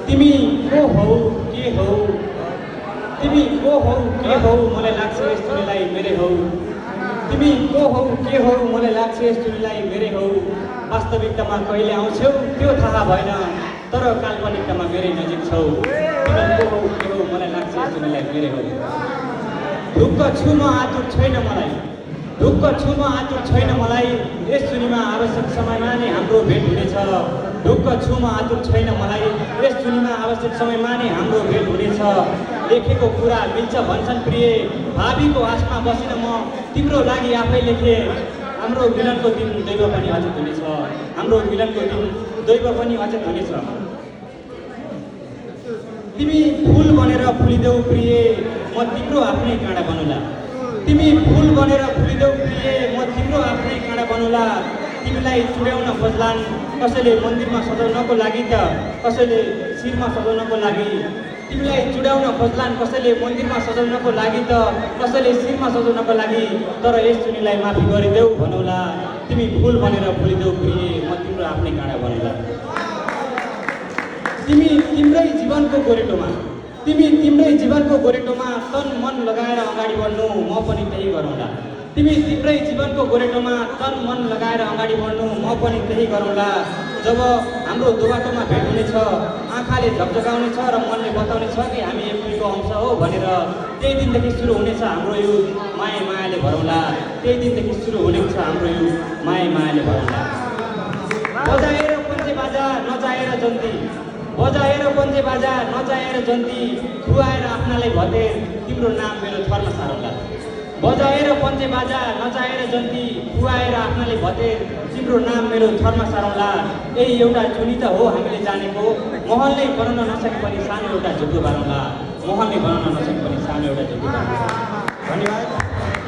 तिमी को हौ के हौ तिमी को हौ के हौ मलाई लाग्छ यस दुनियाँलाई मेरै हौ तिमी को हौ के हौ मलाई लाग्छ यस दुनियाँलाई मेरै हौ वास्तविकतामा कहिले आउँछौ त्यो थाहा भएन तर काल्पनिकतामा मेरै नजिक छौ तिमी को हौ के हौ मलाई लाग्छ यस दुनियाँलाई मेरै हौ ढुक्क छु म आतुर छैन मलाई ढुक्क छु म आतुर छैन मलाई यस दुनियाँमा आवश्यक समयमा नै हाम्रो भेट हुनेछ ढुक्क छु म आतुर छैन मलाई यस दुनियाँमा आवश्यक समयमा नै हाम्रो भेट हुनेछ लेखेको कुरा मिल्छ भन्छन् प्रिय भावीको आशमा बसिन म तिम्रो लागि आफै लेखेँ हाम्रो मिलनको दिन दैव पनि अचेत हुनेछ हाम्रो मिलनको दिन दैव पनि अचेत हुनेछ तिमी फुल बनेर फुलिदेऊ प्रिय म तिम्रो आफ्नै काँडा बनौला तिमी फुल बनेर फुलिदेऊ प्रिय म तिम्रो आफ्नै काँडा बनौला तिमीलाई चुड्याउन खोज्लान् कसैले मन्दिरमा सजाउनको लागि त कसैले शिरमा सजाउनको लागि तिमीलाई चुड्याउन खोज्लान् कसैले मन्दिरमा सजाउनको लागि त कसैले शिरमा सजाउनको लागि तर यस दुनियाँलाई माफी गरिदेऊ भनौला तिमी फुल बनेर फुलिदेऊ प्रिय म तिम्रो आफ्नै काँडा बनौला तिमी तिम्रै जीवनको गोरेटोमा तिमी तिम्रै जीवनको गोरेटोमा तन मन लगाएर अगाडि बढ्नु म पनि त्यही गरौँला तिमी तिम्रै जीवनको गोरेटोमा तन मन लगाएर अगाडि बढ्नु म पनि त्यही गरौँला जब हाम्रो दोबाटोमा भेट हुनेछ आँखाले झकझकाउनेछ र मनले बताउनेछ कि हामी एकपीको अंश हो भनेर त्यही दिनदेखि सुरु हुनेछ हाम्रो यो माया मायाले भरौँला त्यही दिनदेखि सुरु हुनेछ हाम्रो यो माया मायाले भरौँला बजाएर पञ्चे बाजा नचाहेर जन्ती बजाएर पञ्चे बाजा नचाहेर जन्ती खुवाएर आफ्नालाई भतेर तिम्रो नाम मेरो थरमा सारौँला बजाएर पञ्चे बाजा नचाहेर जन्ती खुवाएर आफ्नाले भतेर तिम्रो नाम मेरो थरमा सारौँला यही एउटा जुनी त हो हामीले जानेको महलले बनाउन नसके पनि सानो एउटा झुक्रो बारौँला महलले बनाउन नसके पनि सानो एउटा झुक्रो बारौँला धन्यवाद।